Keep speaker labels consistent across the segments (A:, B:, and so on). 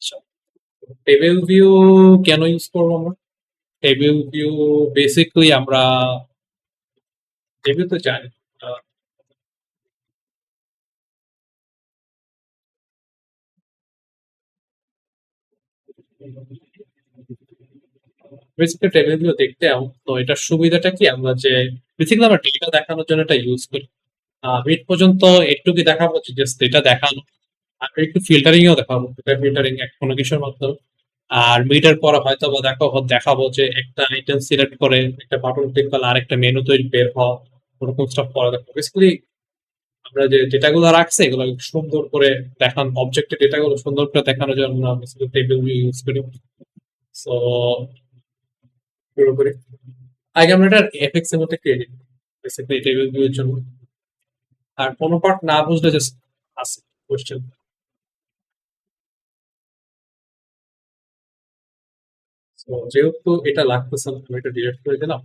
A: আচ্ছা, table view কেন use করবো আমরা? টেবিল ভিউ বেসিক্যালি আমরা টেবিল তো জানি। বেসিক্যালি টেবিল ভিউ দেখতে তো এটার সুবিধাটা কি, আমরা যে বেসিক্যালি আমরা ডেটা দেখানোর জন্য এটা ইউজ করি। মিড পর্যন্ত একটু দেখাবো যে জাস্ট ডেটা দেখানো, আর একটু ফিল্টারিংও দেখাবো, ডেটা ফিল্টারিং কোনো কিছুর মাধ্যমে। আর মিটার পরে হয়তো বা দেখাবো যে একটা আইটেম সিলেক্ট করে একটা বাটন ক্লিক করলে আরেকটা মেনু তৈরি বের হওয়া, ওরকম স্টপ করা দেখো। বেসিক্যালি আমরা যে ডেটাগুলো রাখছি এগুলো সুন্দর করে দেখান, অবজেক্টের ডেটাগুলো সুন্দর করে দেখানোর জন্য আমরা বেসিক্যালি টেবিল ইউজ করি। সো পুরোপুরি আগে আমরা এটা এফএক্স এর মধ্যে ক্রিয়েট বেসিক্যালি টেবিল ভিউ এর জন্য। আর কোনো পার্ট না বুঝলে জাস্ট আছে কোশ্চেন। তো যেহেতু এটা লাগতেছে না, আমি এটা ডিলিট করে দিলাম।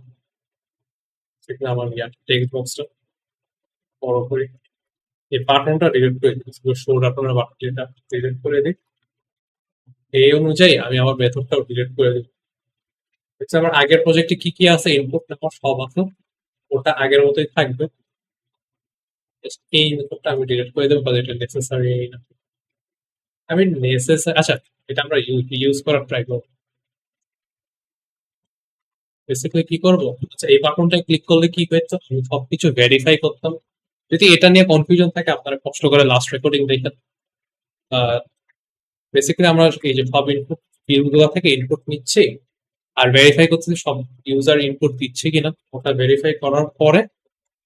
A: সেখানে আমার টেক্সট বক্সটা বড় করে এই বাটনটা ডিলিট করে দিই, শো বাটনের বাটনটা ডিলিট করে দিই। এই অনুযায়ী আমি আমার মেথডটাও ডিলিট করে দিই। হচ্ছে আমার আগের প্রজেক্টে কি কি আছে, ইনপুট নেওয়া সব আছে, ওটা আগের মতোই থাকবে। Just এই মেথডটা আমি ডিলিট করে দেবো, কারণ এটা নেসেসারি না। আমি নেসেসারি, আচ্ছা, এটা আমরা ইউজ করার ট্রাই করবো। বেসিক্যালি কি করবো, আচ্ছা এই বাটনটা ক্লিক করলে কি হয়েছে, আমি সবকিছু ভেরিফাই করতাম। যদি এটা নিয়ে কনফিউশন থাকে আপনারা কষ্ট করে লাস্ট রেকর্ডিং দেখেন। বেসিক্যালি আমরা এই যে সব ইনপুট ফিল্ডগুলো থেকে ইনপুট নিচ্ছি, আর ভেরিফাই করতেছি সব ইউজার ইনপুট দিচ্ছে কিনা। ওটা ভেরিফাই করার পরে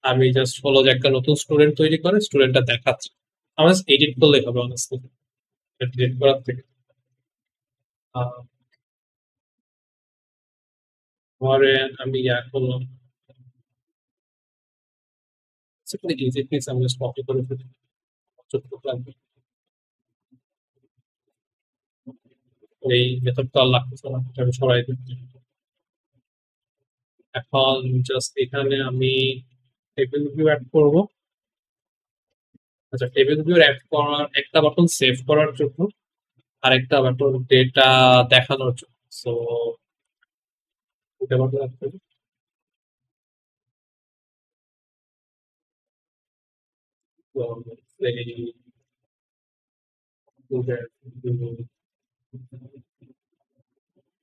A: আমি জাস্ট হলো যে একটা নতুন স্টুডেন্ট তৈরি করে স্টুডেন্টটা দেখাচ্ছি। আমার এডিট করলেই হবে অনেস্টলি, ডিলিট করার থেকে। আহ, পরে আমি করলাম ইজি প্লিজ, আমি জাস্ট কপি করে ফেলি যতটুকু লাগবে। এই মেথড তো আর লাগতেছে না, এটা আমি সরাই দিচ্ছি। এখন জাস্ট এখানে আমি টেবিল ভিউ অ্যাড করবো। আচ্ছা, টেবিল ভিউ অ্যাড করার একটা বাটন সেভ করার জন্য, আর একটা বাটন ডেটা দেখানোর জন্য। সো দুটা বাটন অ্যাড করি। তো এই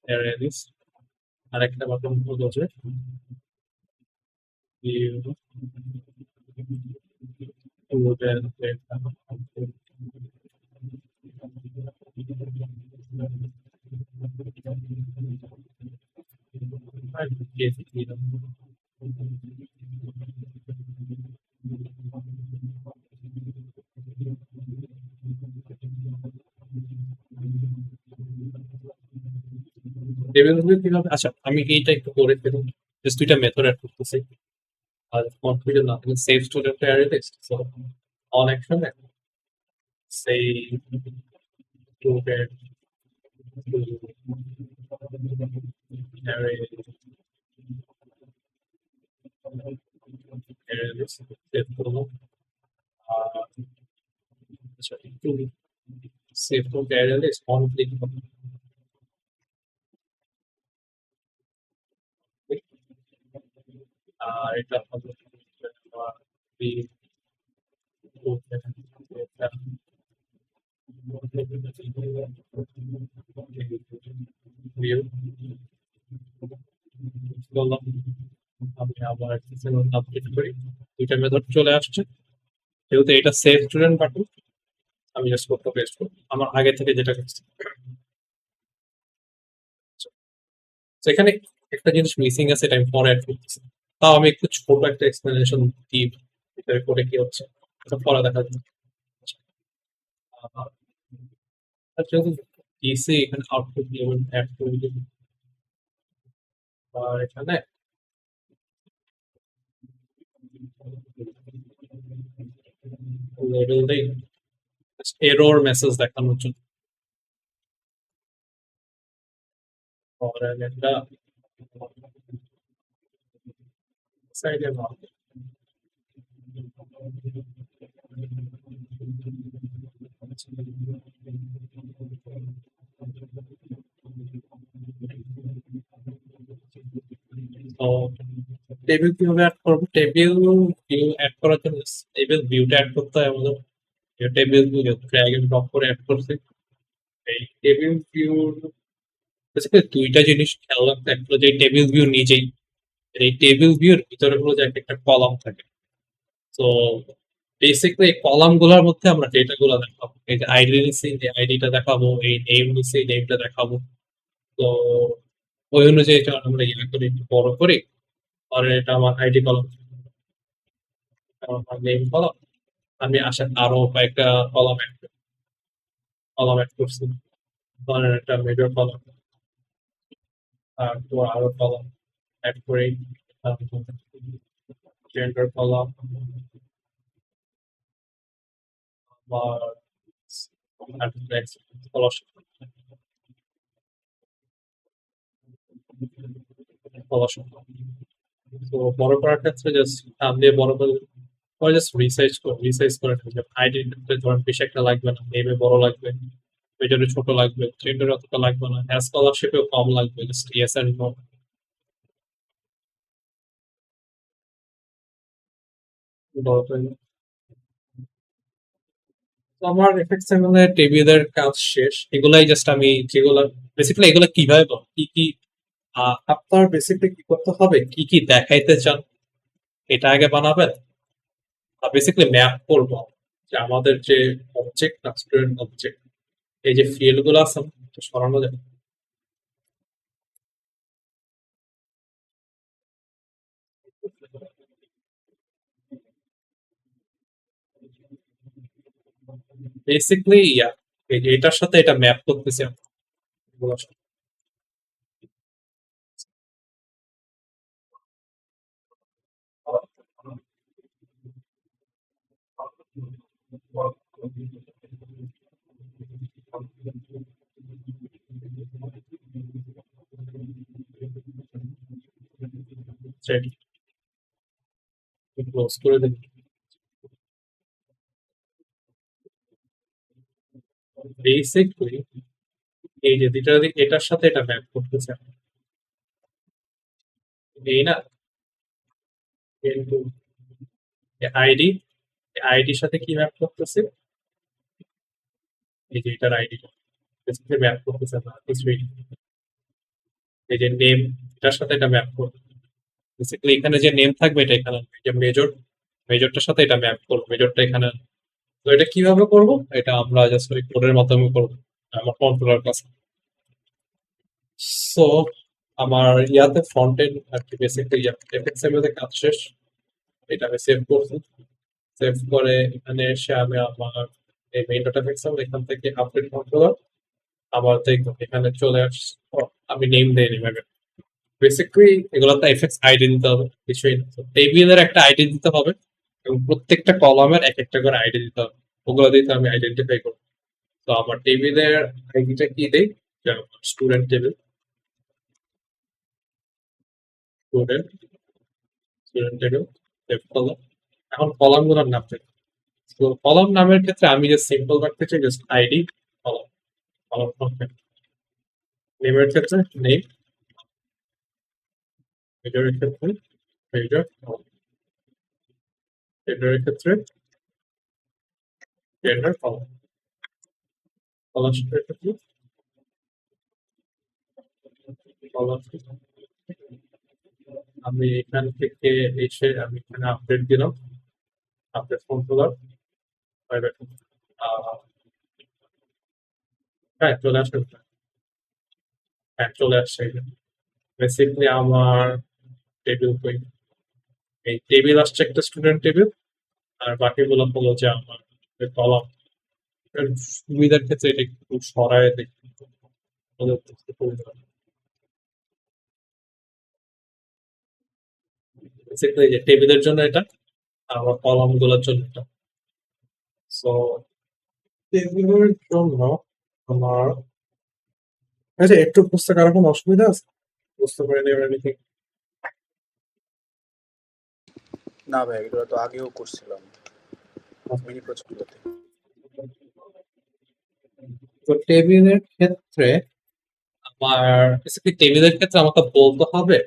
A: অ্যারেস আর একটা বাটন হলো যে view student data. আর basically টেবিল ভিউ কিভাবে, আচ্ছা আমি এইটা একটু করে ফেলুন, জাস্ট দুইটা মেথড অ্যাড করতেছি। আর কনফিউশন না থাকলে save student array text, so on action সেই স্টুডেন্ট অ্যারে সেভ করবো। আর আচ্ছা একটু সেভ করতে অ্যারে লিস্ট অন ক্লিক করবো। আর এটা হবে ভিউ বললাম। আমি আবার আপডেট করি, দুইটা মেথড চলে আসছে। যেহেতু এটা সেভ স্টুডেন্ট বাটন, আমি জাস্ট কোডটা পেস্ট করব আমার আগে থেকে যেটা করছি। তো এখানে একটা জিনিস মিসিং আছে, এটা আমি পরে অ্যাড করতেছি। তাও আমি একটু ছোট একটা এক্সপ্লেনেশন দিই এটার করে কি হচ্ছে, এটা পরে দেখা যাবে। আর যেহেতু দিয়েছি এখানে আউটপুট লেভেল অ্যাড করে দিই। আর এখানে লেভেল দেই এরর মেসেজ দেখানোর জন্য। और একটা সাইডে তো টেবিল কিভাবে অ্যাড করবো? টেবিল ভিউ অ্যাড করার জন্য টেবিল ভিউটা অ্যাড করতে হয় আমাদের। Table view drag and drop করে অ্যাড করছি। এই টেবিল ভিউ বেসিক্যালি দুইটা জিনিস খেয়াল রাখতে, একটা হলো যে টেবিল ভিউ নিজেই, এই টেবিল ভিউর ভিতরে হলো যে একটা কলাম থাকে। তো বেসিক্যালি এই কলাম গুলোর মধ্যে আমরা ডেটা গুলো দেখাবো। এই যে আইডি নিচ্ছি, এই আইডিটা দেখাবো, এই নেম নিচ্ছি, এই নেমটা দেখাবো। তো ওই অনুযায়ী এটা আমরা ইয়ে করি, একটু বড় করি। আর এটা আমার আইডি কলাম, আমার নেম কলাম। আমি আসে আরো কয়েকটা কলাম অ্যাড করছি। ধরেন একটা মেজর কলাম, তারপর আরো কলাম অ্যাড করে জেন্ডার কলাম বা স্কলারশিপ স্কলারশিপ। তো বড় করার ক্ষেত্রে জাস্ট নাম দিয়ে বড় করে, পরে জাস্ট রিসাইজ করে নেবে। আইডির ক্ষেত্রে ধরেন বেশি একটা লাগবে না, নেমে বড় লাগবে, মেজরে ছোট লাগবে, জেন্ডারে অতটা লাগবে না, স্কলারশিপেও কম লাগবে, জাস্ট ইয়েস এন্ড নো বড় করে। তো আমার এফএক্সএমএল এর টেবিলের কাজ শেষ। এগুলাই জাস্ট আমি যেগুলো বেসিক্যালি, এগুলো কিভাবে পাবো? কি কি আপনার বেসিক্যালি কি করতে হবে, কি কি দেখাইতে চান এটা আগে বানাবেন। বেসিক্যালি ম্যাপ করবো যে আমাদের যে অবজেক্ট না, স্টুডেন্ট অবজেক্ট, এই যে ফিল্ড গুলো আছে একটু সরানো যাবে। বেসিক্যালি ইয়া, এই যে এটার সাথে এটা ম্যাপ করতেছি আমরা, এগুলোর সাথে। ক্লোজ করে দিন। বেসিক্যালি এই যে দুইটা এটার সাথে এটা ম্যাপ করতেছে, এই না, কিন্তু আইডি, আইডির সাথে কি ম্যাপ করতেছে? এই যে এটার আইডিটা ম্যাপ করতেছে না কিছুই। এই যে নেম, এটার সাথে এটা ম্যাপ করবে। বেসিক্যালি এখানে যে নেম থাকবে এটা এখানে আনবে। এই যে মেজর, মেজরটার সাথে এটা ম্যাপ করবে, মেজরটা এখানে আনবে। তো এটা কিভাবে করব? এটা আমরা জাস্ট ওই কোডের মাধ্যমে করব, আমার কন্ট্রোলার কাছে। সো আমার ইয়াতে ফ্রন্ট এন্ড আর কি বেসিক্যালি এফএক্সএমএল এর কাজ শেষ। এটা আমি সেভ করছি। সেভ করে এখানে এসে আমি আমার এই মেইন ডট এফএক্সএমএল এখান থেকে আপডেট কন্ট্রোলার আবার দেখবো এখানে চলে আসছে। আমি নেম দিয়ে নিব। বেসিক্যালি এগুলোতে এফএক্স আইডি দিতে হবে, কিছুই না। টেবিলের একটা আইডি দিতে হবে এবং প্রত্যেকটা কলামের এক একটা করে আইডি দিতে হবে। ওগুলো দিয়ে তো আমি আইডেন্টিফাই করবো। তো আমার টেবিলের আইডিটা কি দেই? Student table, student, student table, column. এখন কলাম গুলোর নাম দেই। তো কলাম নামের ক্ষেত্রে আমি যে সিম্পল রাখতে চাই just ID column, column content. নেমের ক্ষেত্রে নেম, মেজরের ক্ষেত্রে মেজর, জেন্ডারের ক্ষেত্রে জেন্ডার কলাম, স্কলারশিপের ক্ষেত্রে স্কলারশিপ। আমি এখান থেকে এসে আমি এখানে আপডেট দিলাম, আপডেট কন্ট্রোলার প্রাইভেট। হ্যাঁ চলে আসবে। হ্যাঁ চলে আসছে। বেসিক্যালি আমার টেবিল কই, এই টেবিল আসছে একটা স্টুডেন্ট টেবিল, আর বাকিগুলো হলো যে আমার কলাম। সুবিধার ক্ষেত্রে এটা একটু সরায় দেখি, বেসিক্যালি যে টেবিলের জন্য এটা, আর আমার কলাম গুলোর জন্য এটা। সো টেবিলের জন্য আমার, আচ্ছা একটু বুঝতে কারো কোনো অসুবিধা আছে? বুঝতে পারিনি এনিথিং।
B: না ভাই, এগুলো তো আগেও করছিলাম।
A: তো টেবিলের ক্ষেত্রে আমার বেসিক্যালি টেবিলের ক্ষেত্রে আমাকে বলতে হবে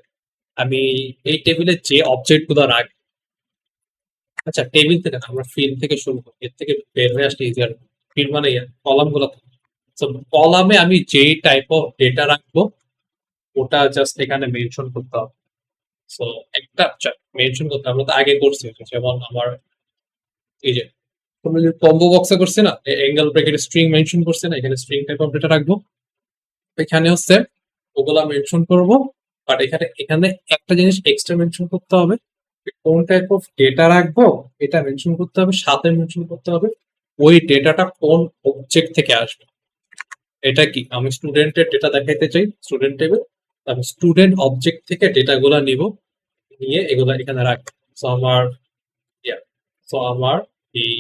A: আমি এই টেবিলে যে অবজেক্ট গুলো রাখি। আচ্ছা, টেবিল থেকে না, আমরা ফিল্ড থেকে শুরু করি, এর থেকে বের হয়ে আসলে ইজিয়ার। ফিল্ড মানে কলাম গুলো। তো কলামে আমি যেই টাইপ অফ ডেটা রাখবো ওটা জাস্ট এখানে মেনশন করতে হবে। সো একটা মেনশন করতে আমরা তো আগে করছি, যেমন আমার এই যে তোমরা যে কম্বো বক্সে করছে না, অ্যাঙ্গেল ব্র্যাকেট স্ট্রিং মেনশন করছে না, এখানে স্ট্রিং টাইপ অফ ডেটা রাখবো। এখানে হচ্ছে ওগুলা মেনশন করব। বাট এখানে এখানে একটা জিনিস এক্সট্রা মেনশন করতে হবে, কোন টাইপ অফ ডেটা রাখবো এটা মেনশন করতে হবে। সাথে মেনশন করতে হবে ওই ডেটাটা কোন অবজেক্ট থেকে আসবে। এটা কি, আমি স্টুডেন্টের ডেটা দেখাইতে চাই স্টুডেন্ট টেবিল, আমি স্টুডেন্ট অবজেক্ট থেকে ডেটা গুলা নিব, নিয়ে এগুলা এখানে রাখবো। সো আমার সো আমার এই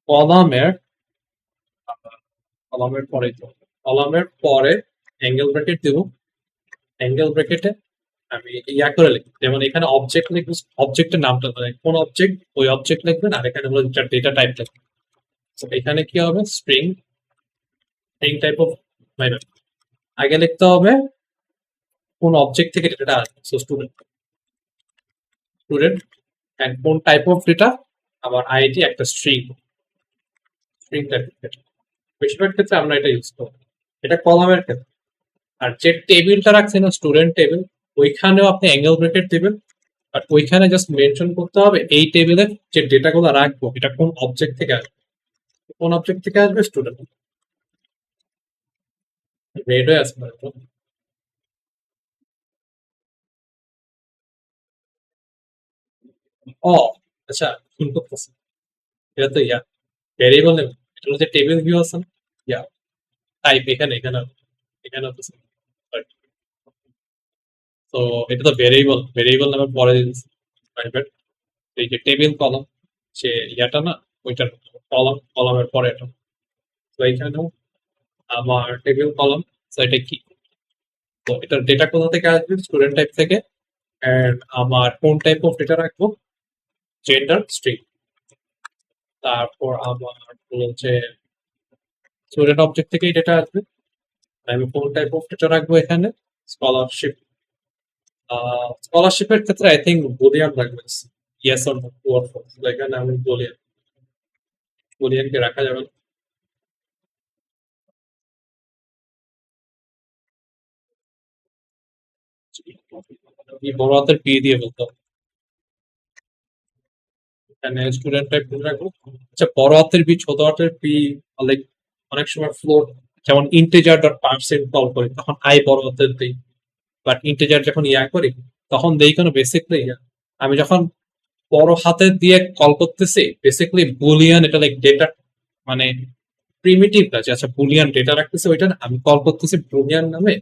A: কলামের কলামের পরে কলামের পরে অ্যাঙ্গেল ব্র্যাকেট দিব। অ্যাঙ্গেল ব্র্যাকেটে আমি করে লিখি, যেমন এখানে অবজেক্ট লিখবো, অবজেক্টের নামটা মানে কোন অবজেক্ট ওই অবজেক্ট লিখবেন, আর এখানে হলো ডেটা টাইপ লিখবেন। তো এখানে কি হবে, স্ট্রিং স্ট্রিং টাইপ অফ মানে আগে লিখতে হবে কোন অবজেক্ট থেকে ডেটাটা আসবে। সো স্টুডেন্ট স্টুডেন্ট এন্ড কোন টাইপ অফ ডেটা, আবার আইডি একটা string string type of data. বেশিরভাগ ক্ষেত্রে আমরা এটা ইউজ করব, এটা কলামের ক্ষেত্রে। আর যে টেবিলটা রাখছেন স্টুডেন্ট টেবিল, ওইখানেও আপনি অ্যাঙ্গেল ব্র্যাকেট দিবেন। আর ওইখানে জাস্ট মেনশন করতে হবে এই টেবিলে যে ডেটাগুলো রাখবো এটা কোন অবজেক্ট থেকে আসবে। কোন অবজেক্ট থেকে আসবে, স্টুডেন্ট। রেড হয়ে আসবে হয়তো। ও আচ্ছা, ভুল করতেছি। এটা তো ভেরিয়েবল নেব, এটা হচ্ছে টেবিল ভিউ আছে না, টাইপ এখানে এখানে এখানে হচ্ছে। তো এটা তো ভেরিয়েবল, ভেরিয়েবল নামে পরে দিয়েছি প্রাইভেট। এই যে টেবিল কলাম, সে না ওইটার কলাম, কলামের পরে এটা। তো এইখানেও আমার টেবিল কলাম, তো এটা কি, তো এটার ডেটা কোথা থেকে আসবে, স্টুডেন্ট টাইপ থেকে। এন্ড আমার কোন টাইপ অফ ডেটা রাখবো, জেন্ডার স্ট্রিং। তারপর আমার হচ্ছে স্টুডেন্ট অবজেক্ট থেকেই ডেটা আসবে, আমি কোন টাইপ অফ ডেটা রাখবো এখানে, স্কলারশিপ। স্কলারশিপের ক্ষেত্রে আই থিঙ্ক বুলিয়ান রাখবে, yes or no, true or false. এখানে আমি বুলিয়ান, বুলিয়ানকে রাখা যাবে না। এই বড় হাতের পি দিয়ে বলতে হবে, এখানে স্টুডেন্ট টাইপ রাখবো। আচ্ছা, বড় হাতের পি ছোট হাতের পি, লাইক অনেক সময় ফ্লোট, যেমন ইন্টিজার ডট পার্সেন্ট কল করি তখন আই বড় হাতের দিই। বাট ইন্টিজার যখন করি তখন দেই কোনো বেসিকলি আমি যখন বড় হাতের দিয়ে কল করতেছি বেসিক্যালি বুলিয়ান, এটা লাইক ডেটা মানে প্রিমিটিভ না যে আচ্ছা বুলিয়ান ডেটা রাখতেছে ওইটা না, আমি কল করতেছি বুলিয়ান নামে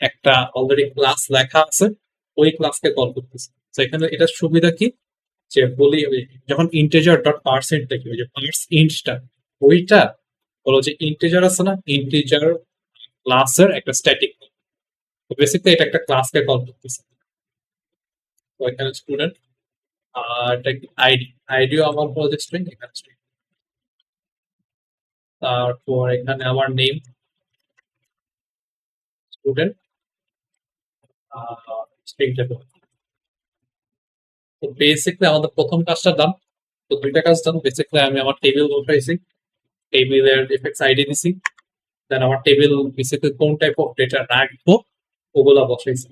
A: একটা অলরেডি ক্লাস লেখা আছে, ওই ক্লাসকে কল করতেছি। তো এখানে এটার সুবিধা কি, যে বলি যখন ইন্টিজার ডট পার্সেন্ট দেখি ওই যে পার্স ইন্টটা, ওইটা হলো যে ইন্টিজার আছে না, ইন্টিজার ক্লাসের একটা স্ট্যাটিক। তো বেসিক্যালি এটা একটা ক্লাসকে কল করতেছে। তো এখানে স্টুডেন্ট, আর এটা আইডি, আইডিও আমার প্রজেক্ট স্ট্রিং, এখানে স্ট্রিং। তারপর এখানে আমার নেম স্টুডেন্ট, স্ট্রিং টেবিল। তো বেসিক্যালি আমাদের প্রথম কাজটা ডান। তো দুইটা কাজ ডান, বেসিক্যালি আমি আমার টেবিল বসাইছি, টেবিলের এফএক্স আইডি দিছি, দেন আমার টেবিল বেসিক্যালি কোন টাইপ অফ ডেটা রাখবো ওগুলা বসাইছি,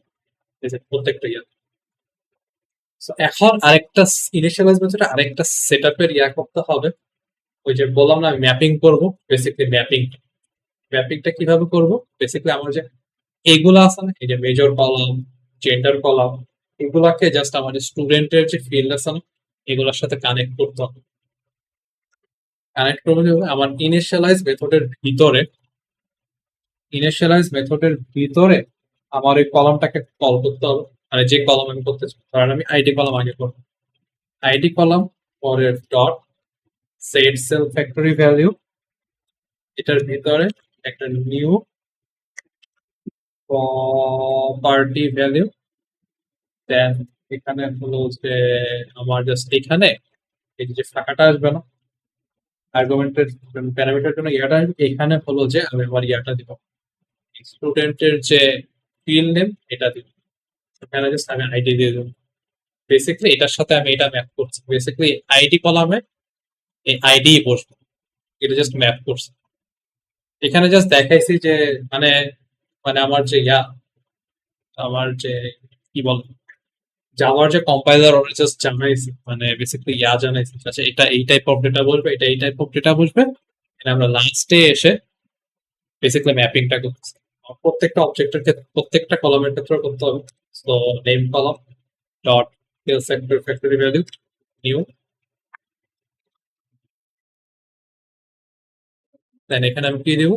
A: এই যে প্রত্যেকটা ইয়ার। So এখন আরেকটা ইনিশিয়ালাইজ মেথডে আরেকটা সেটআপের করতে হবে। ওই যে বললাম না আমি ম্যাপিং করব, বেসিক্যালি ম্যাপিংটা কিভাবে করব, বেসিক্যালি আমার যে এগুলো আছে না, এই যে মেজর কলাম, জেন্ডার কলাম, এগুলাকে জাস্ট আমার স্টুডেন্টের যে ফিল্ড আছে না এগুলোর সাথে কানেক্ট করতে হবে। কানেক্ট করবো কিভাবে, আমার ইনিশিয়ালাইজ মেথডের ভিতরে আমার এই কলামটাকে কল করতে হবে। মানে যে কলাম আমি করতে চাই, ধরেন আমি আইডি কলাম আগে করবো, আইডি কলাম পরে dot set cell factory value, এটার ভিতরে একটা নিউ প্রপার্টি ভ্যালিউ। দেন এখানে হলো যে আমার জাস্ট এখানে এই যে ফাঁকাটা আসবে না, আর্গুমেন্টের প্যারামিটার জন্য ইয়াটা এখানে হলো যে আমি আমার ইয়াটা দিব, স্টুডেন্টের যে ফিল্ড নেম এটা দিব, এখানে জাস্ট আমি আইডি দিয়ে দেবো। বেসিক্যালি এটার সাথে আমি এটা ম্যাপ করছি, বেসিক্যালি আইডি কলামে এই আইডি বসবে, এটা জাস্ট ম্যাপ করছি। এখানে জাস্ট দেখাইছি যে মানে মানে আমার যে কি বল জাভার যে কম্পাইলার ওরা জাস্ট জানাইছে, মানে বেসিক্যালি জানাইছে আচ্ছা এটা এই টাইপ অফ ডেটা বসবে, এটা এই টাইপ অফ ডেটা বসবে। আমরা লাস্টে এসে বেসিক্যালি ম্যাপিংটা করতেছি প্রত্যেকটা অবজেক্টের ক্ষেত্রে, প্রত্যেকটা কলামের ক্ষেত্রে করতে হবে। So name column dot cell sector factory value new, then এখানে আমি কি দিব,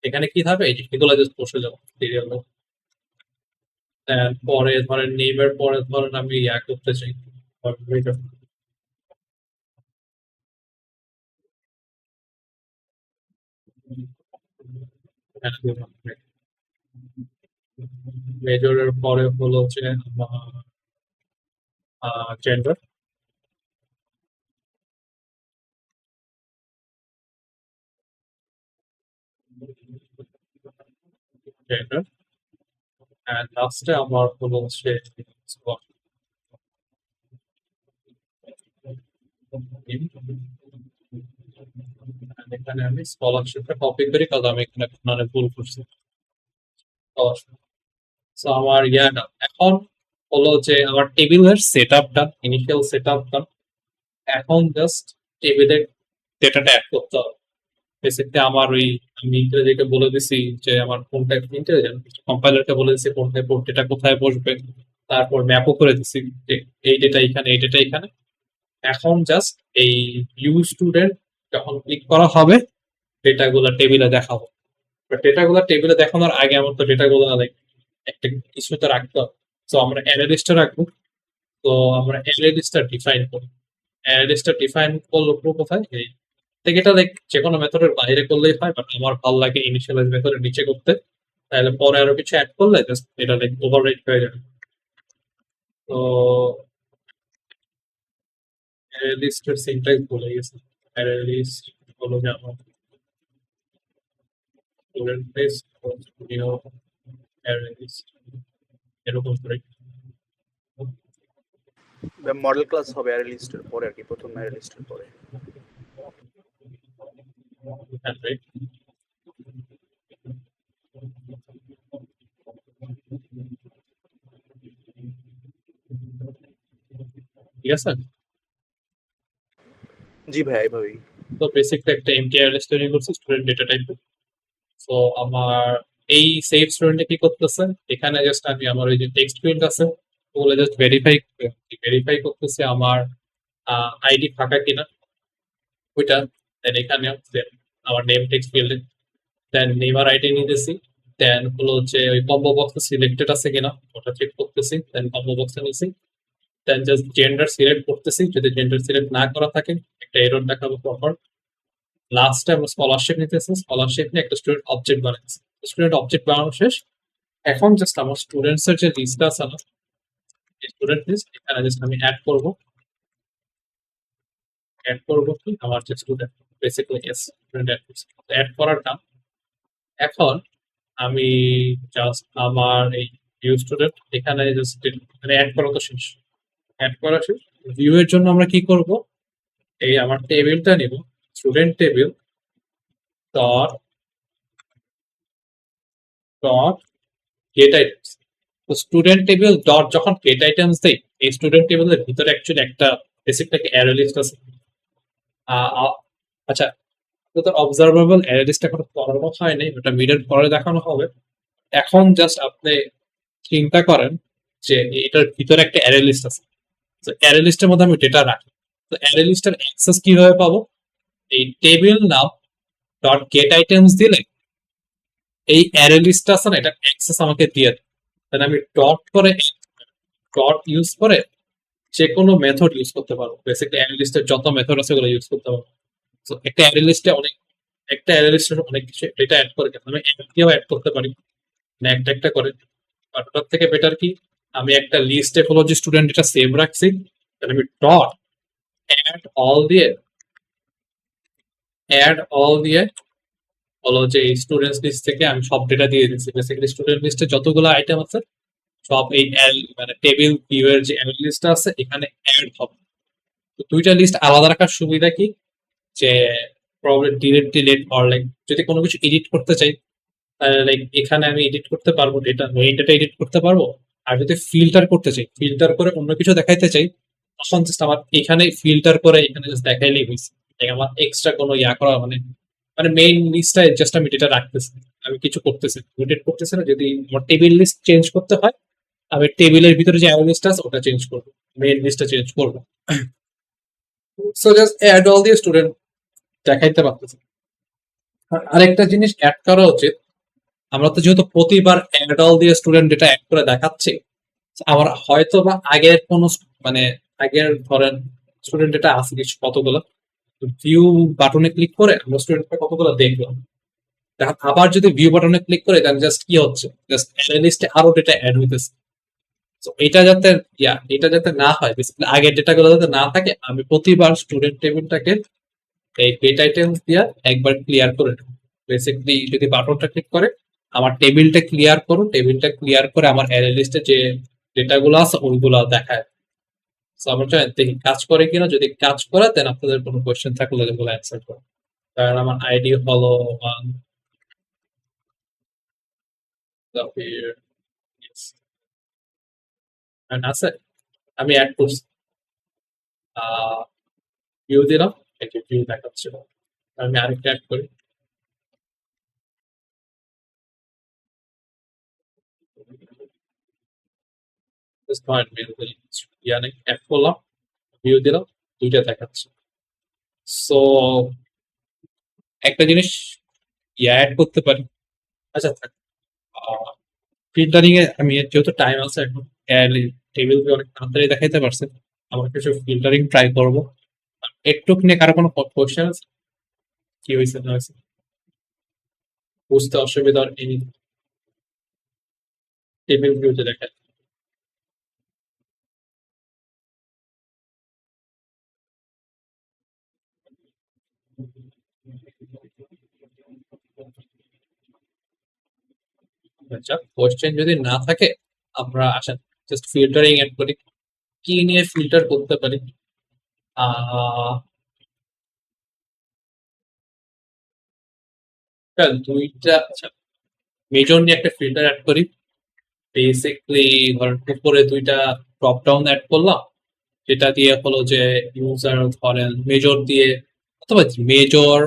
A: এখানে কি থাকবে এই এগুলো জাস্ট বসে যাবো সিরিয়াল। পরে ধরেন নেমের পরে ধরেন আমি করতে চাই মেজরের পরে হলো হচ্ছে জেন্ডার, জেন্ডার এন্ড লাস্টে আমার হলো হচ্ছে spot। And এখানে আমি স্কলারশিপটা কপি করি কারণ আমি এখানে মানে ভুল করছি। সো আমার ইয়াটা এখন হলো যে আমার টেবিলের সেট আপটা, ইনিশিয়াল সেট আপটা এখন জাস্ট টেবিলের ডেটাটা অ্যাড করতে হবে। বেসিক্যালি আমার ওই আমি ইন্টেলিজেন্টকে বলে দিছি যে আমার কোন টাইপ ইন্টেলিজেন্ট, কম্পাইলারকে বলে দিছি কোন টাইপ ডেটা কোথায় বসবে, তারপর ম্যাপও করে দিছি যে এই ডেটা এখানে, এই ডেটা এখানে। এখন জাস্ট এই ইউ স্টুডেন্ট যখন ক্লিক করা হবে ডেটাগুলো টেবিলে দেখাবো। ডেটাগুলো টেবিলে দেখানোর আগে আমার তো ডেটাগুলো লাইক একটা কিছু তো রাখতে হবে। তো আমরা অ্যারে লিস্টে রাখবো। তো আমরা অ্যারে লিস্টটা ডিফাইন করি, অ্যারে লিস্টটা ডিফাইন করলো কোথায় এই থেকে, এটা লাইক যে কোনো মেথডের বাইরে করলেই হয়, বাট আমার ভালো লাগে ইনিশিয়ালাইজ মেথডের নিচে করতে, তাহলে পরে আরো কিছু অ্যাড করলে জাস্ট এটা লাইক ওভাররাইট হয়ে যাবে। তো অ্যারে লিস্টের সিনট্যাক্স বলে গেছে, অ্যারে লিস্ট হলো যে আমার student place new array list এরকম করে।
B: মডেল ক্লাস হবে অ্যারে লিস্টের পরে আর কি, প্রথম অ্যারে লিস্টের পরে।
A: রাইট, ঠিক আছে।
B: জি ভাই এইভাবেই।
A: তো বেসিকটা একটা এমটি অ্যারে লিস্ট তৈরি করছি স্টুডেন্ট ডেটা টাইপ। তো আমার এই সেভ স্টুডেন্টে কি করতেছে, এখানে জাস্ট আমি আমার ওই যে টেক্সট ফিল্ড আছে ওগুলো জাস্ট ভেরিফাই করতেছে আমার আইডি ফাঁকা কিনা ওইটা। দেন এখানে আমার নেম টেক্সট ফিল্ডে দেন নেম আর আইডি নিতেছি, দেন হলো হচ্ছে ওই কম্বো বক্স সিলেক্টেড আছে কিনা ওটা চেক করতেছি, দেন কম্বো বক্সে নিছি, দেন জাস্ট জেন্ডার সিলেক্ট করতেছি, যদি জেন্ডার সিলেক্ট না করা থাকে একটা এরর দেখাবো প্রপার। লাস্টে আমরা স্কলারশিপ নিতেছি, স্কলারশিপ নিয়ে একটা স্টুডেন্ট অবজেক্ট বানাচ্ছি, স্টুডেন্ট অবজেক্ট বানানো শেষ। এখন জাস্ট আমার স্টুডেন্টস এর যে লিস্ট আছে না, স্টুডেন্ট লিস্ট এখানে জাস্ট আমি অ্যাড করব কি আমার যে স্টুডেন্ট বেসিক্যালি স্টুডেন্ট অ্যাড করার নাম। এখন আমি জাস্ট আমার এই ভিউ স্টুডেন্ট এখানে জাস্ট মানে অ্যাড করা তো শেষ, অ্যাড করা শেষ। ভিউ এর জন্য আমরা কি করব, এই আমার টেবিলটা নিব, student table dot dot get items. তো স্টুডেন্ট টেবিল ডট যখন গেট আইটেমস দেই, এই স্টুডেন্ট টেবিলের ভিতরে অ্যাকচুয়ালি একটা বেসিক একটা অ্যারে লিস্ট আছে। আচ্ছা, আপনাদের অবজারভেবল অ্যারে লিস্ট এখন করানো হয়নি, ওটা মিডের পরে দেখানো হবে। এখন জাস্ট আপনি চিন্তা করেন যে এটার ভিতরে একটা অ্যারে লিস্ট আছে, তো অ্যারে লিস্টের মধ্যে আমি ডেটা রাখি, তো অ্যারে লিস্টের অ্যাক্সেস কিভাবে পাবো, এই টেবিল নাম ডট গেট আইটেমস দিলে এই অ্যারে লিস্ট আছে না, এটা অ্যাক্সেস আমাকে দিয়ে দেয়। তাহলে আমি ডট ইউজ করে যে কোনো মেথড ইউজ করতে পারবো, বেসিক্যালি অ্যারে লিস্টের যত মেথড আছে ওগুলো ইউজ করতে পারবো। তো একটা অ্যারে লিস্টে অনেক কিছু ডেটা অ্যাড করে আমি দিয়েও অ্যাড করতে পারি, মানে একটা করে। বাট ওটার থেকে বেটার কি, আমি একটা লিস্টে হলো যে স্টুডেন্ট এটা সেভ রাখছি, তাহলে আমি ডট অ্যাড অল দিয়ে অ্যাড অল দিয়ে হলো যে স্টুডেন্টস লিস্ট থেকে আমি সব ডেটা দিয়ে দিচ্ছি। বেসিক্যালি স্টুডেন্ট লিস্টে যতগুলো আইটেম আছে সব এই মানে টেবিল ভিউ এর যে লিস্টটা আছে এখানে অ্যাড হবে। তো দুইটা লিস্ট আলাদা রাখার সুবিধা কি, যে problem delete delete or like যদি কোনো কিছু এডিট করতে চাই তাহলে লাইক এখানে আমি এডিট করতে পারবো, ডেটা মেইন ডেটা এডিট করতে পারবো। আর যদি ফিল্টার করতে চাই, ফিল্টার করে অন্য কিছু দেখাইতে চাই, তখন জাস্ট আমার এখানে ফিল্টার করে এখানে জাস্ট দেখাইলেই হয়েছে। আমার এক্সট্রা কোনো ইয়া করা মানে মানে মেইন লিস্টটা জাস্ট আমি ডেটা রাখতেছি, আমি কিছু করতেছি রোটেট করতেছি না। যদি আমার টেবিল লিস্ট চেঞ্জ করতে হয় আমি টেবিলের ভিতরে যে অ্যারো লিস্ট আছে ওটা চেঞ্জ করবো, মেইন লিস্টটা চেঞ্জ করবো। সো জাস্ট অ্যাড অল দিয়ে স্টুডেন্ট দেখাইতে পারতেছি। আর আরেকটা জিনিস অ্যাড করা উচিত, আমরা তো যেহেতু প্রতিবার অ্যাড অল দিয়ে স্টুডেন্ট ডেটা অ্যাড করে দেখাচ্ছি, আমার হয়তো বা আগের কোনো মানে আগের ধরেন স্টুডেন্ট ডেটা আছে কিছু কতগুলো, ভিউ বাটনে ক্লিক করে আমরা স্টুডেন্টটা কতগুলো দেখলাম। এখন আবার যদি ভিউ বাটনে ক্লিক করে দেন জাস্ট কি হচ্ছে, জাস্ট লিস্টে আরো ডেটা অ্যাড হইতেছে। তো এটা যাতে না হয়, বেসিক্যালি আগের ডেটা গুলো যাতে না থাকে, আমি প্রতিবার স্টুডেন্ট টেবিলটাকে এই গেট আইটেমস দিয়া একবার ক্লিয়ার করে নেব। বেসিক্যালি যদি বাটনটা ক্লিক করে আমার টেবিলটা ক্লিয়ার করুন, টেবিলটা ক্লিয়ার করে আমার অ্যারে লিস্টে যে ডেটাগুলো আছে ওইগুলো দেখায়। সো আমরা চাই দেখি কাজ করে কিনা, যদি কাজ করে দেন আপনাদের কোনো কোয়েশ্চেন থাকলে যেগুলো অ্যান্সার করুন। কারণ আমার আইডি হলো ওয়ান আছে, আমি অ্যাড করছি, ভিউ দিলাম, এই যে ভিউ দেখাচ্ছিল। আমি আরেকটা অ্যাড করি, জাস্ট নট মেল ইয়ানে অ্যাড করলাম, ভিউ দিলাম, দুইটা দেখাচ্ছে। সো একটা জিনিস অ্যাড করতে পারি। আচ্ছা থাক, ফিল্টারিং এ আমি যেহেতু টাইম আছে এখন, টেবিল অনেক তাড়াতাড়ি দেখাইতে পারছে, আমার কিছু ফিল্টারিং ট্রাই করবো। একটু নিয়ে কারো কোনো কোয়েশ্চেন আছে, কি হয়েছে না হয়েছে বুঝতে অসুবিধার এই টেবিল ভিউ যে দেখায়। আচ্ছা কোয়েশ্চেন যদি না থাকে আমরা আসেন জাস্ট ফিল্টারিং এড করি। কি নিয়ে ফিল্টার করতে পারি? আহ দুইটা, আচ্ছা মেজর নিয়ে একটা ফিল্টার অ্যাড করি। বেসিকলি ধরেন উপরে দুইটা ড্রপ ডাউন অ্যাড করলাম, যেটা দিয়ে হলো যে ইউজার ধরেন মেজর দিয়ে অথবা মেজর,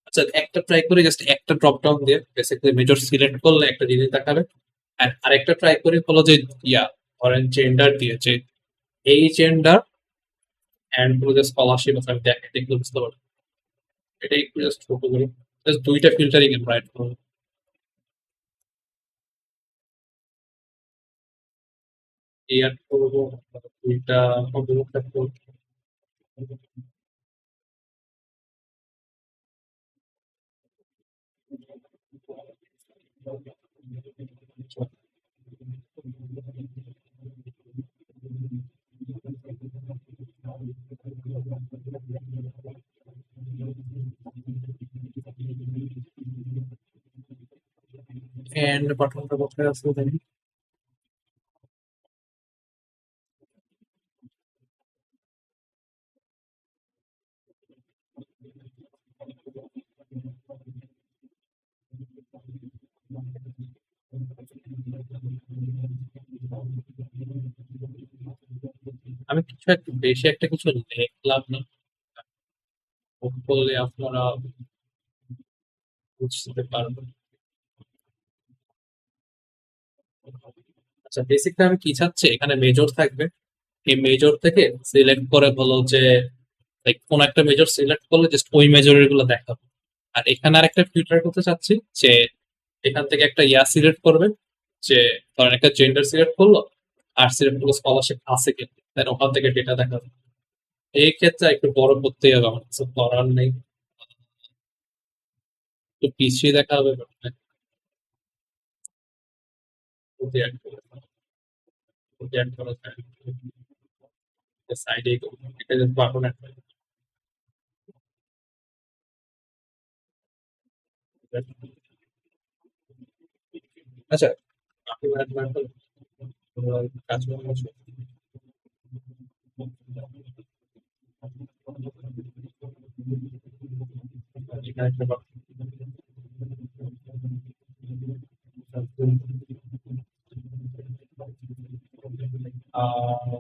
A: আচ্ছা একটা ট্রাই করি জাস্ট একটা ড্রপ ডাউন দিয়ে, বেসিক্যালি মেজর সিলেক্ট করলে একটা জিনিস দেখাবে। আর আরেকটা ট্রাই করি হলো যে ধরেন জেন্ডার দিয়েছে, এই জেন্ডার অ্যান্ড হলো যে স্কলারশিপ আছে, আমি দেখে দেখলে বুঝতে পারবো। এটা একটু জাস্ট ছোট করি, জাস্ট দুইটা ফিল্টারিং এর রাইট করবো। এই অ্যাড করবো, দুইটা অভিমুখটা করবো। এন্ড বাটনটা কোথায় আছে জানি। আমি কিছু একটা বেশি একটা কিছু লিখলাম না, বললে আপনারা বুঝতে পারবেন। আচ্ছা বেসিকটা আমি কি চাচ্ছি, এখানে মেজর থাকবে, এই মেজর থেকে সিলেক্ট করে বলো যে লাইক কোন একটা মেজর সিলেক্ট করলে জাস্ট ওই মেজরের গুলো দেখাবে। আর এখানে আরেকটা ফিল্টার করতে চাচ্ছি যে এখান থেকে একটা সিলেক্ট করবে, যে ধরেন একটা জেন্ডার সিলেক্ট করলো আর সিলেক্ট করলো স্কলারশিপ আছে কি, দেন ওখান থেকে ডেটা দেখাবে। এই ক্ষেত্রে একটু বড় করতেই হবে, আমার কিছু করার নেই, একটু পিছিয়ে দেখা হবে। সাইডে এটা বাটন আচ্ছা, আপনি কাজ করছেন এখানে একটা আহ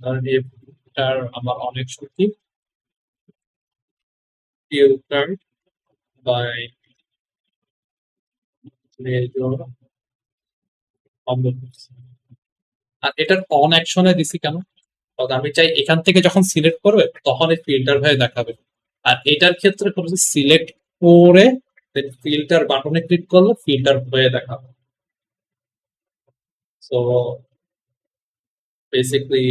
A: ধরেন এটার আমার অনেক শক্তি ফিল্টার বাই মেজর অম্বুলেন্স। আর এটার অন অ্যাকশনে দিছি কেন? কারণ আমি চাই এখান থেকে যখন সিলেক্ট করবে তখন এই ফিল্টার হয়ে দেখাবে। আর এটার ক্ষেত্রে কোনো সিলেক্ট করে ফিল্টার বাটনে ক্লিক করলে ফিল্টার হয়ে দেখাবে। সো বেসিক্যালি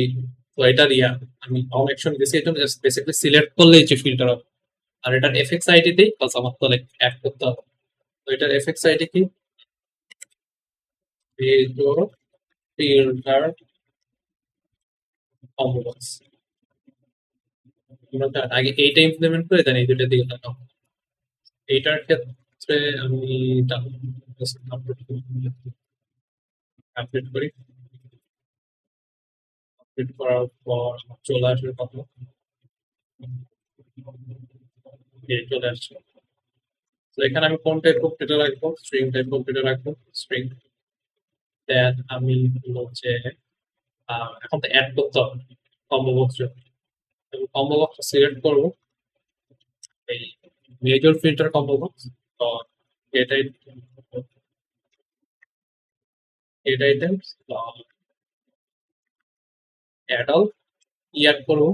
A: তো এটার আমি অন অ্যাকশন দিছি এটা বেসিক্যালি সিলেক্ট করলেই যে ফিল্টার হবে। আর এটার এফএক্স আইডি দেই প্লাস আমার তো লাইক অ্যাড করতে হবে। তো এটার এফএক্স আইডি কি? মেজর ফিল্টার অম্বুলেন্স। আগে এইটা ইমপ্লিমেন্ট করে দেন এই দুটো দিকে তাকাও। এইটার ক্ষেত্রে আমি আপডেট করি। আপডেট করার পর চলে আসবে কত চলে আসছে। তো এখানে আমি কোন টাইপ অফ ডেটা রাখবো? স্ট্রিং টাইপ অফ ডেটা রাখবো। স্ট্রিং দেন আমি হচ্ছে এখন তো অ্যাড করতে হবে কম্বো বক্স। আমি কম্বো বক্স সিলেক্ট করবো এই মেজর ফিল্টার কম্বো বক্স। তো এটাই এটা আইটেমস অ্যাড অল অ্যাড করবো।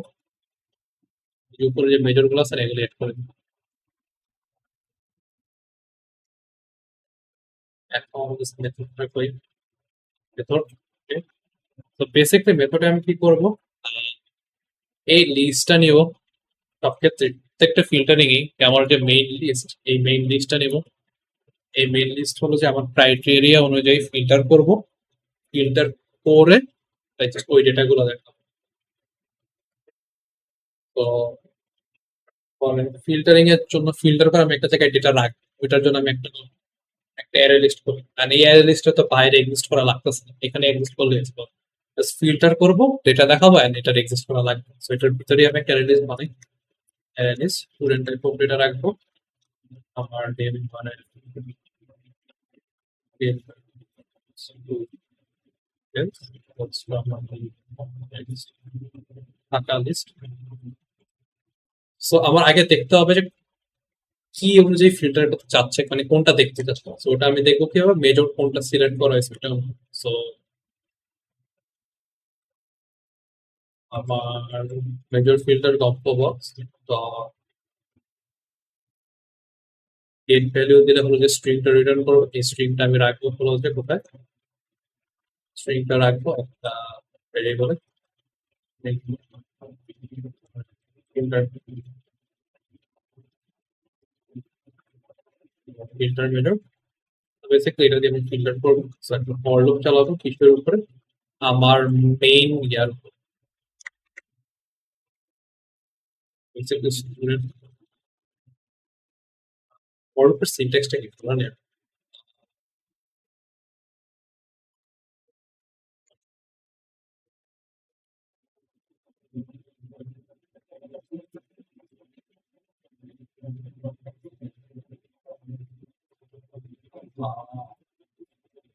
A: উপরে যে মেজর গুলো আছে এগুলো অ্যাড করে দিবো। এখন মেথডটা কই মেথড। তো বেসিক্যালি মেথডে আমি কি করব? এই লিস্টটা নিব সব ক্ষেত্রে প্রত্যেকটা ফিল্টারিং এ আমার যে মেইন লিস্ট এই মেইন লিস্টটা নিব। এই মেইন লিস্ট হলো যে আমার ক্রাইটেরিয়া অনুযায়ী ফিল্টার করব। ফিল্টার করে ওই ডেটা গুলো দেখাবো। তো ফিল্টারিং এর জন্য ফিল্টার করে আমি একটা জায়গায় ডেটা রাখবো। ওইটার জন্য আমি একটা একটা অ্যারে লিস্ট করি। আর এই অ্যারে লিস্টটা তো বাইরে এক্সিস্ট করা লাগতেছে না, এখানে এক্সিস্ট করলে ফিল্টার করবো ডেটা দেখাবো এন্ড এটার এক্সিস্ট করা লাগবে। সো এটার ভিতরেই আমি একটা অ্যারে লিস্ট বানাই। Array list student type of data রাখবো। আমার নেম মানে ফাঁকা লিস্ট। সো আমার আগে দেখতে হবে যে কি অনুযায়ী ফিল্টার করতে চাচ্ছে, মানে কোনটা দেখতে চাচ্ছে। সো ওটা আমি দেখবো কিভাবে মেজর কোনটা সিলেক্ট করা হয়েছে ওটা। সো আমার মেজর ফিল্টার গল্প বক্স। তো গেট ভ্যালু দিলে হলো যে স্ট্রিংটা রিটার্ন করবো। এই স্ট্রিংটা আমি রাখবো হলো যে কোথায়? স্ট্রিংটা রাখবো একটা ভেরিয়েবলে ফিল্টার মেজর। বেসিক্যালি এটা দিয়ে আমি ফিল্টার করবো। So একটা ফর লুপ চালাবো কিসের উপরে? আমার মেইন ইয়ার উপর। বেসিক্যালি স্টুডেন্ট ফর লুপের সিনট্যাক্সটা কি জানেন?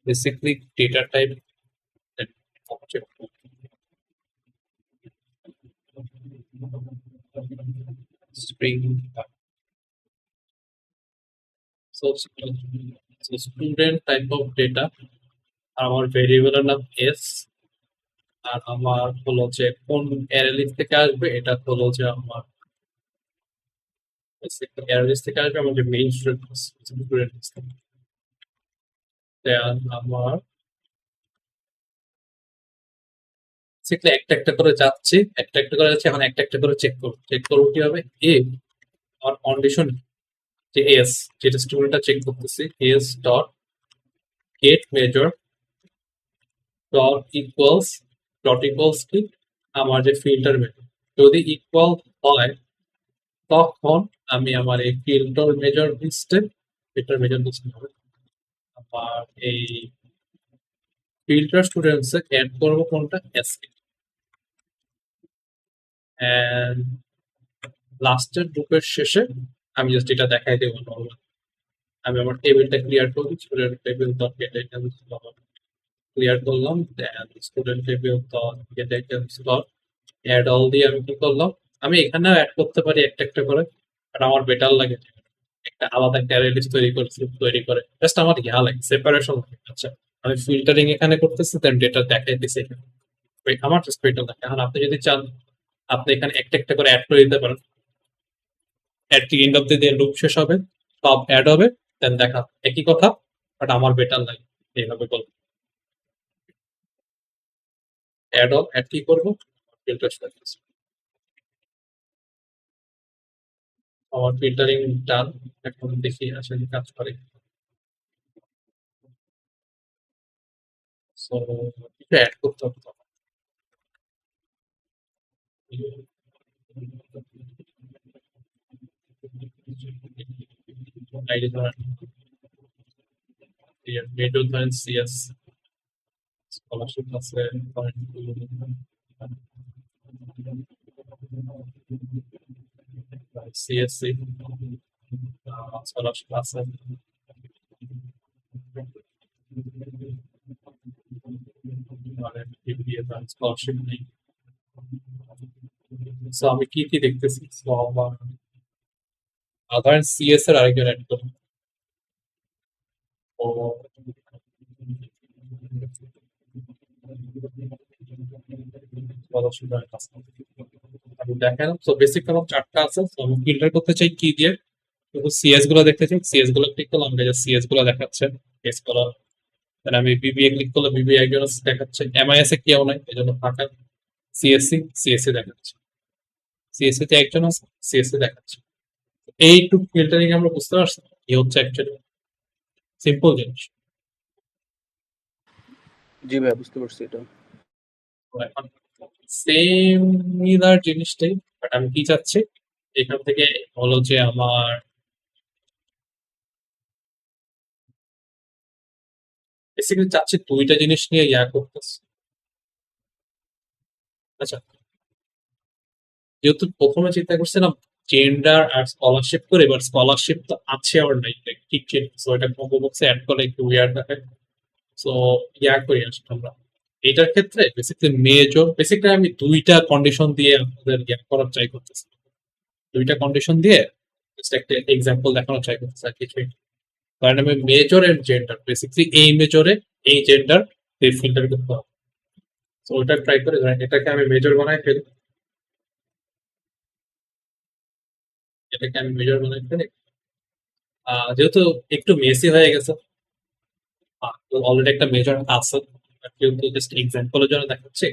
A: Basically data type object string. So student type of data. আমার ভেরিয়েবলের নাম এস। আর আমার হলো যে কোন অ্যারে লিস্ট থেকে আসবে এটা হলো যে আমার অ্যারে লিস্ট থেকে আসবে আমার যে মেইন স্টুডেন্ট লিস্ট থেকে। Then আমার বেসিক্যালি একটা একটা করে যাচ্ছে, একটা একটা করে যাচ্ছে। এখন একটা একটা করে চেক করবো কি হবে? এ আর কন্ডিশন যে এস, যেটা স্টুডেন্টটা চেক করতেছি, S dot gate major dot equals কি আমার যে ফিল্টার মেজর যদি ইকুয়াল হয় তখন আমি আমার এই ফিল্টার মেজর লিস্টে হবে আমার এই ফিল্টার স্টুডেন্টস অ্যাড করবো কোনটা এসকে এন্ড লাস্টের গ্রুপের শেষে আমি জাস্ট এটা দেখাই দেবো নর্মাল আমি আমার টেবিলটা ক্লিয়ার করবো student table dot get items clear করলাম then student table dot get items dot add all দিয়ে আমি কি করলাম আমি এখানেও অ্যাড করতে পারি একটা একটা করে বাট আমার বেটার লাগে যে একটা আলাদা ক্যারে লিস্ট তৈরি করে জাস্ট আমার ইয়া লাগে সেপারেশন লাগে আচ্ছা আমি ফিল্টারিং এখানে করতেছি দেন ডেটা দেখাইতেছি এখানে আমার জাস্ট বেটার লাগে এখন আপনি যদি চান আপনি এখানে একটা একটা করে অ্যাড করে দিতে পারেন at the end of the day loop শেষ হবে সব অ্যাড হবে দেন দেখা একই কথা বাট আমার বেটার লাগে এইভাবে বলবো অ্যাড কি করবো ফিল্টার আমার ফিল্টারিং ডান এখন দেখি আসলে কাজ করে সো কিছু অ্যাড করতে হবে তো। আইডি ধরেন মেজর ধরেন সিএস স্কলারশিপ আছে ধরেন সিএসসি স্কলারশিপ আছে স্কলারশিপ নেই সো আমি কি কি দেখতেছি সো আমার ধরেন সিএস এর আরেকজন অ্যাড করি ও স্কলারশিপ আমি দেখেন তো বেসিক আমার চারটা আছে তো আমি ফিল্টার করতে চাই কি দিয়ে শুধু সিএস গুলো দেখতে চাই সিএস গুলো ক্লিক করলাম সিএস গুলো দেখাচ্ছে কেস করা তাহলে আমি বিবিএ ক্লিক করলে বিবিএ একজন দেখাচ্ছে এমআইএস এ কেউ নাই এই জন্য ফাঁকা সিএসসি দেখাচ্ছে সিএসসি তে একজন আছে সিএসসি দেখাচ্ছে এইটুক ফিল্টারিং আমরা বুঝতে পারছি কি হচ্ছে অ্যাকচুয়ালি সিম্পল জিনিস
B: জি ভাই, বুঝতে পারছি এটা।
A: তো এখন সিমিলার জিনিসটাই বাট আমি কি চাচ্ছি এখান থেকে হলো যে আমার বেসিক্যালি চাচ্ছি দুইটা জিনিস নিয়ে ইয়া করতেছি আচ্ছা যেহেতু প্রথমে চিন্তা করছিলাম জেন্ডার আর স্কলারশিপ করে এবার স্কলারশিপ তো আছে আবার নাই ঠিক ঠিক সো এটা কম্বো বক্সে অ্যাড করলে একটু উইয়ার্ড দেখায় সো ইয়া করি আসলে আমরা এটার ক্ষেত্রে বেসিক্যালি আমি দুইটা কন্ডিশন দিয়ে আপনাদের ইয়া করার ট্রাই করতেছি দুইটা কন্ডিশন দিয়ে জাস্ট একটা এক্সাম্পল দেখানোর ট্রাই করতেছি আর কিছুই না। কারণ আমি মেজর এন্ড জেন্ডার বেসিক্যালি এই মেজরে এই জেন্ডার ফিল্টার করতে হবে তো ওইটা ট্রাই করে ধরেন এটাকে আমি মেজর বানাই ফেলি এটাকে আমি মেজর বানাই ফেলি যেহেতু একটু মেসি হয়ে গেছে অলরেডি একটা মেজর আছে কিন্তু জাস্ট এক্সাম্পলের জন্য দেখাচ্ছি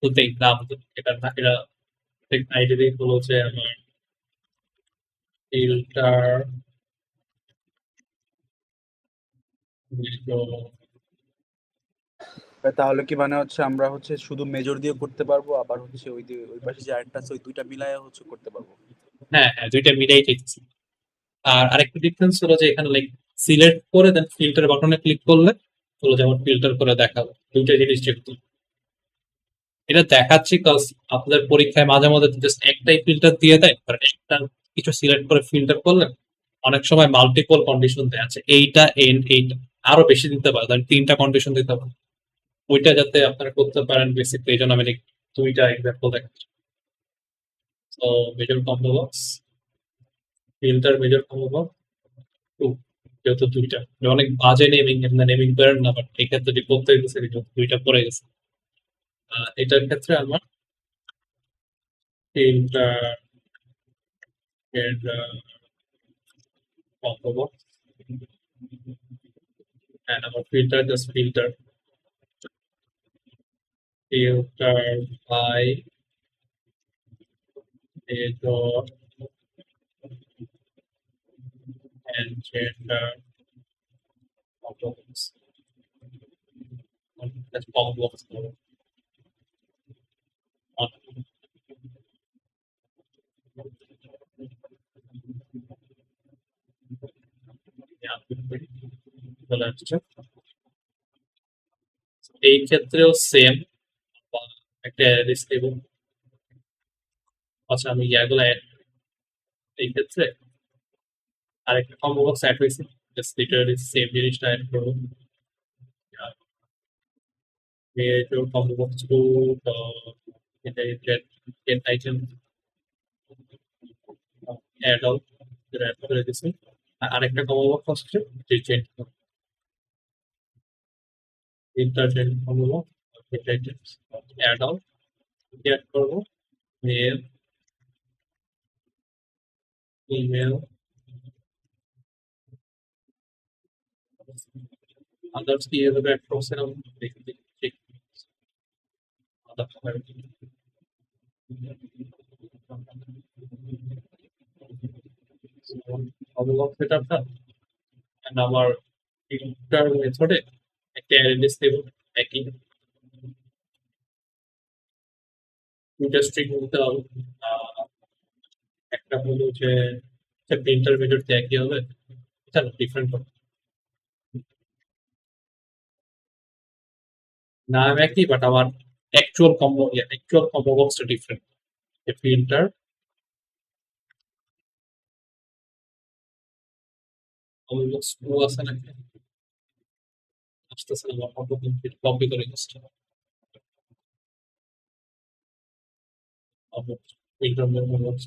A: তো দেখলাম যে এটা না এটা আইডিয়ালি হলো যে আমার ফিল্টার
B: ভাই, তাহলে কি মানে হচ্ছে আমরা হচ্ছে শুধু মেজর দিয়ে করতে পারবো, আবার হচ্ছে ওই পাশে যে আরেকটা আছে ওই দুইটা মিলায় হচ্ছে করতে পারবো?
A: হ্যাঁ হ্যাঁ দুইটা মিলাই দেখছি আর আরেকটা ডিফারেন্স হলো যে এখানে লাইক সিলেক্ট করে দেন ফিল্টার বাটনে ক্লিক করলে হলো যেমন ফিল্টার করে দেখাবো দুইটা জিনিস যেহেতু এটা দেখাচ্ছি কজ আপনাদের পরীক্ষায় মাঝে মাঝে জাস্ট একটাই ফিল্টার দিয়ে দেয় আর একটা কিছু সিলেক্ট করে ফিল্টার করলে অনেক সময় মাল্টিপল কন্ডিশন দেয় আছে এইটা এন্ড এইটা আরো বেশি দিতে পারে ধরেন তিনটা কন্ডিশন দিতে পারে ওইটা যাতে আপনারা করতে পারেন বেসিকলি এই জন্য আমি দুইটা এক্সাম্পল দেখাচ্ছি তো major combo box filter major combo box two যেহেতু দুইটা অনেক বাজে নেমিং আপনার নেমিং করেন না বাট এই ক্ষেত্রে যে করতে গেছে দুইটা পড়ে গেছে এটার ক্ষেত্রে আমার ফিল্টার এর combo box and our filter just filter by age and gender components. That's complex. করি, চলে আসছে। এই ক্ষেত্রেও সেম একটা অ্যারেস দেব। আচ্ছা, আমি ইয়াগুলো এই ক্ষেত্রে আরেকটা কম্বো বক্স অ্যাড হয়েছে, জাস্ট লিটারালি সেম জিনিসটা অ্যাড করবো। create combo box to get item add all যেটা add করে দিছি। আর আরেকটা কম্বো বক্স হচ্ছে যে change interchange combo box get items add all add করবো মেল ইমেল আদার্স কি এভাবে অ্যাড করছে না দেখতে ঠিক আদার্স কম্বো বক্স সেটআপটা এন্ড আমার ইন্টার মেথডে একটা অ্যারেস দেব একই দুইটা স্ট্রিং নিতে হবে। একটা হলো যে প্রিন্টার মেথড একই হবে, এটা ডিফারেন্ট হবে। নাম একই বাট আমার অ্যাকচুয়াল কম্বো বক্সটা ডিফারেন্ট। প্রিন্টার কম্বো বক্স 2 আছে নাকি আসতেছে না, আমার কম্বো কমপ্লিট কপি করে গেছে। প্রিন্টার কম্বো বক্স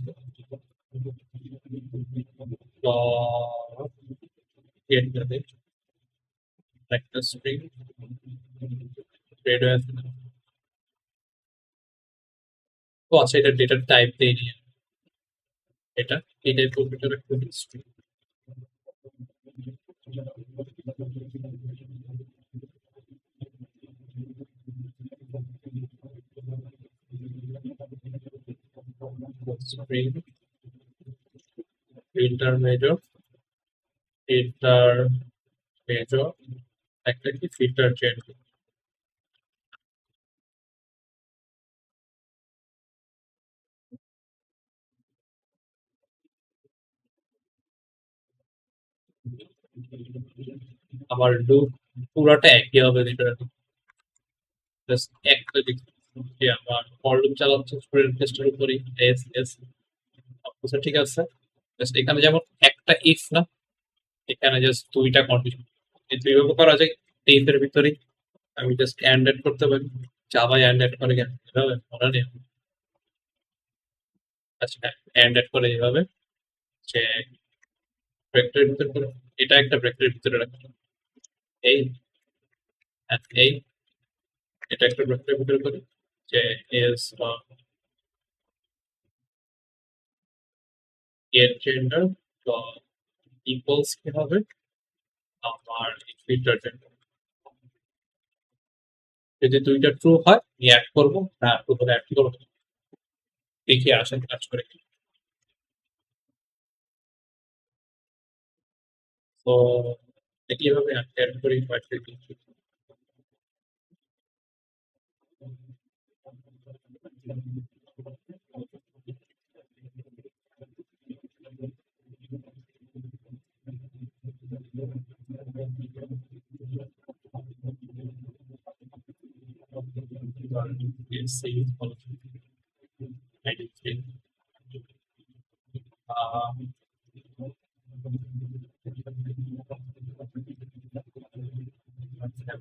A: গেট যাবে একটা স্ট্রিং রেড হয়ে আছে না। ও আচ্ছা, এটা ডেটার টাইপ দিয়ে নিয়ে এটা এই টাইপ কম্পিউটার একটা string string printer major printer major একটা কি ফিল্টার চেঞ্জ আমার লুপ পুরাটা একই হবে যেটা জাস্ট একটা দিক যে আমার ফর লুপ চালাচ্ছে স্টুডেন্ট টেস্টের উপরই এস এস সবকিছু ঠিক আছে। জাস্ট এখানে যেমন একটা ইফ না, এখানে জাস্ট দুইটা কন্ডিশন এই দুইভাবে করা যায়। টেপের ভিতরেই আমি জাস্ট অ্যান্ড এড করতে পারি। জাভায় অ্যান্ড এড করে কেন এভাবে মনে নেই। আচ্ছা হ্যাঁ, অ্যান্ড এড করে এভাবে যে ব্রেকেটের ভিতরে করে এটা একটা ব্রেকেটের ভিতরে রাখলাম এই and এই এটা একটা ব্রেকেটের ভিতরে করি যে is get gender equals কি হবে আমার ফিল্টার জেন্ডার। যদি দুইটা ট্রু হয় আমি অ্যাড করবো, না ট্রু হলে অ্যাড করবো দেখি আসেন কাজ করে কি। তো কিভাবে অ্যাড করি কয়েকটা কিছু sales policy identity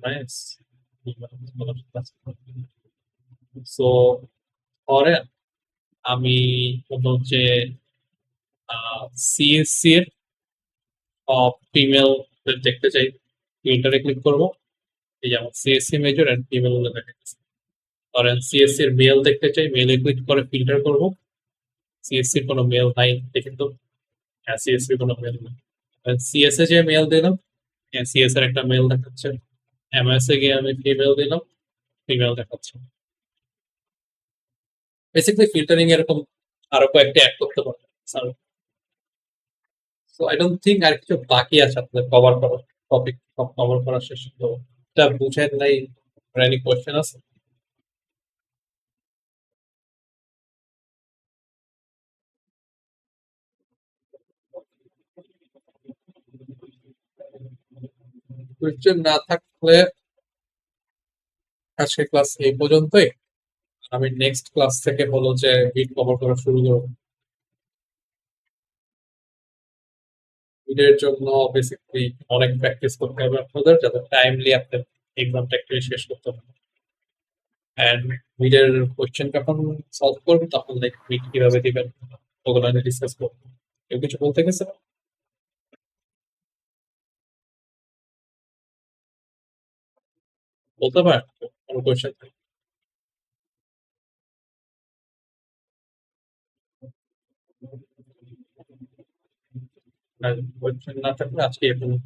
A: MIS so পরে আমি কোনো হচ্ছে সিএসসি এর ফিমেল দেখতে চাই, ফিল্টারে ক্লিক করবো। এই যেমন সিএসসি মেজর এন্ড ফিমেল বলে দেখা যাচ্ছে। ধরেন সিএসসি এর মেল দেখতে চাই, মেলে ক্লিক করে ফিল্টার করবো। সিএসসি এর কোনো মেল নাই দেখেন তো, হ্যাঁ সিএসসি কোনো মেল নাই। সিএস এ যে মেল দিলাম, হ্যাঁ সিএস এর একটা মেল দেখাচ্ছে। এমএস এ গিয়ে আমি ফিমেল দিলাম, ফিমেল দেখাচ্ছে। বেসিক্যালি ফিল্টারিং এরকম আরো কয়েকটা অ্যাড করতে পারবো sir. So I don't think আর কিছু বাকি আছে আপনাদের কভার করার, টপিক সব কভার করা শেষ। তো এটা বুঝেন নাই, এনি কোয়েশ্চেন আছে? কোয়েশ্চেন না থাকলে আজকে ক্লাস এই পর্যন্তই। আমি নেক্সট ক্লাস থেকে হলো যে বিট কভার করা শুরু করবো। বিটের জন্য বেসিক্যালি অনেক প্র্যাকটিস করতে হবে আপনাদের, যাতে টাইমলি আপনার এক্সামটা একটু শেষ করতে হবে। অ্যান্ড বিটের কোয়েশ্চেন যখন সলভ করবেন তখন লাইক বিট কিভাবে দিবেন ওগুলো নিয়ে ডিসকাস করবো। কেউ কিছু বলতে গেছে? বলতে পারেন কোনো কোয়েশ্চেন? আর কোয়েশ্চেন না থাকলে আজকে এ পর্যন্ত।